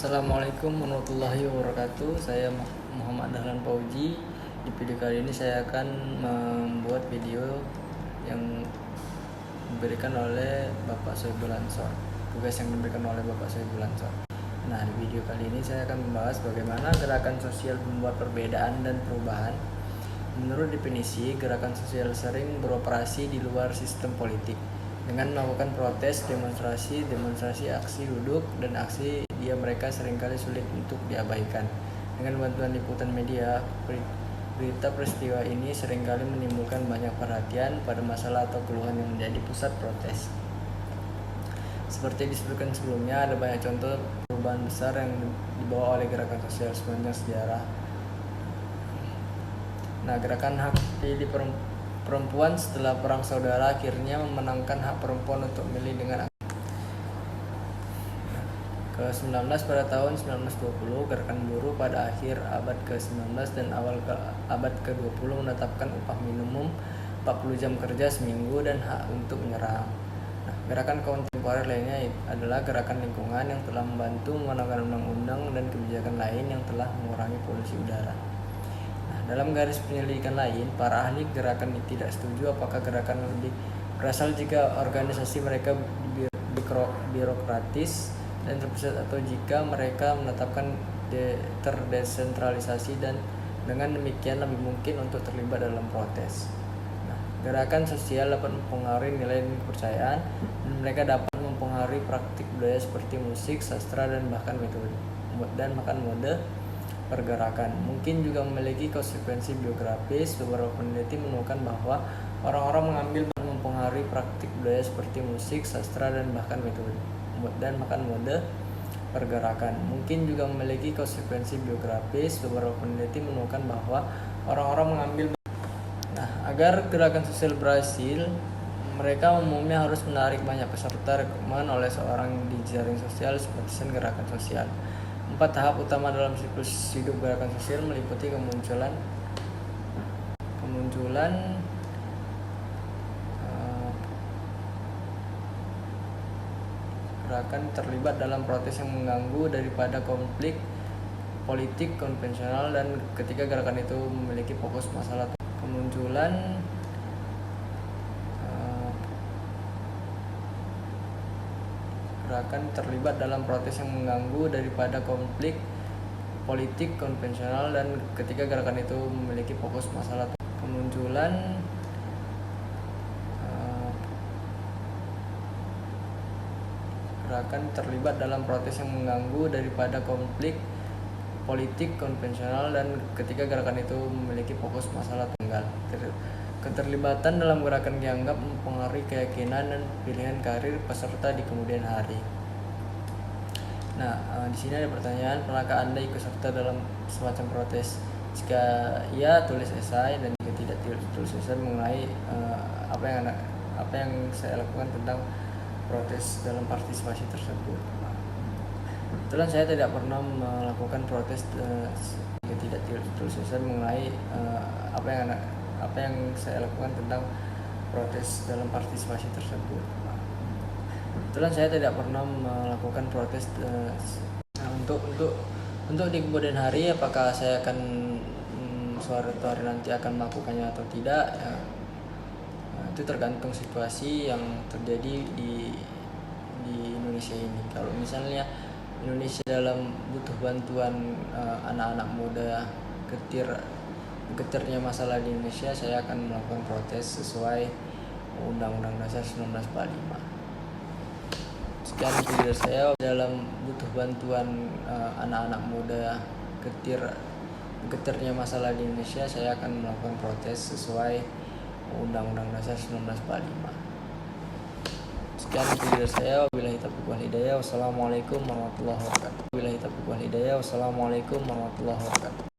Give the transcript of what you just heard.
Assalamualaikum warahmatullahi wabarakatuh. Saya Muhammad Dahlan Fauji. Di video kali ini saya akan membuat video yang diberikan oleh Bapak Soebul Ansor. Tugas yang diberikan oleh Bapak Soebul Ansor. Nah, di video kali ini saya akan membahas bagaimana gerakan sosial membuat perbedaan dan perubahan. Menurut definisi, gerakan sosial sering beroperasi di luar sistem politik dengan melakukan protes, demonstrasi, aksi duduk, dan aksi dia mereka seringkali sulit untuk diabaikan. Dengan bantuan liputan media, berita peristiwa ini seringkali menimbulkan banyak perhatian pada masalah atau keluhan yang menjadi pusat protes. Seperti disebutkan sebelumnya, ada banyak contoh perubahan besar yang dibawa oleh gerakan sosial sepanjang sejarah. Nah, gerakan hak pilih perempuan setelah Perang Saudara akhirnya memenangkan hak perempuan untuk memilih dengan ke-19 pada tahun 1920, gerakan buruh pada akhir abad ke-19 dan awal abad ke-20 menetapkan upah minimum 40 jam kerja seminggu dan hak untuk menyerang. Nah, gerakan kontemporer lainnya adalah gerakan lingkungan yang telah membantu memenangkan undang-undang dan kebijakan lain yang telah mengurangi polusi udara. Nah, dalam garis penyelidikan lain, para ahli gerakan tidak setuju apakah gerakan lebih berasal jika organisasi mereka birokratis dan terpusat atau jika mereka menetapkan terdesentralisasi dan dengan demikian lebih mungkin untuk terlibat dalam protes. Nah, gerakan sosial dapat mempengaruhi nilai dan kepercayaan dan mereka dapat mempengaruhi praktik budaya seperti musik, sastra dan bahkan mode pergerakan. Mungkin juga memiliki konsekuensi biografis. Beberapa peneliti menemukan bahwa orang-orang mengambil mempengaruhi praktik budaya seperti musik, sastra dan bahkan mode pergerakan. Mungkin juga memiliki konsekuensi biografis. Beberapa peneliti menemukan bahwa orang-orang mengambil. Nah, agar gerakan sosial berhasil, mereka umumnya harus menarik banyak peserta rekrutmen oleh seorang di jaring sosial seperti gerakan sosial. 4 tahap utama dalam siklus hidup gerakan sosial meliputi kemunculan gerakan terlibat dalam protes yang mengganggu daripada konflik politik konvensional dan ketika gerakan itu memiliki fokus masalah kemunculan gerakan terlibat dalam protes yang mengganggu daripada konflik politik konvensional dan ketika gerakan itu memiliki fokus masalah kemunculan gerakan terlibat dalam protes yang mengganggu daripada konflik politik konvensional dan ketika gerakan itu memiliki fokus masalah tunggal. Keterlibatan dalam gerakan dianggap mempengaruhi keyakinan dan pilihan karir peserta di kemudian hari. Nah, di sini ada pertanyaan, pernahkah Anda ikut serta dalam semacam protes? Jika iya, tulis esai, dan jika tidak, tulis esai mengenai apa yang saya lakukan tentang protes dalam partisipasi tersebut. Kebetulan saya tidak pernah melakukan protes. Jika tidak, tulis esai mengenai apa yang saya lakukan tentang protes dalam partisipasi tersebut. Kebetulan saya tidak pernah melakukan protes. Untuk di kemudian hari, apakah saya akan suatu hari nanti akan melakukannya atau tidak, ya, itu tergantung situasi yang terjadi di Indonesia ini. Kalau misalnya Indonesia dalam butuh bantuan anak-anak muda, getirnya masalah di Indonesia, saya akan melakukan protes sesuai Undang-Undang Dasar 1945. Sekian video saya. Dalam butuh bantuan anak-anak muda, getirnya masalah di Indonesia, saya akan melakukan protes sesuai Undang-Undang Dasar 1945. Sekian video saya. Wabillahi taufiq wal hidayah. Wassalamualaikum warahmatullahi wabarakatuh.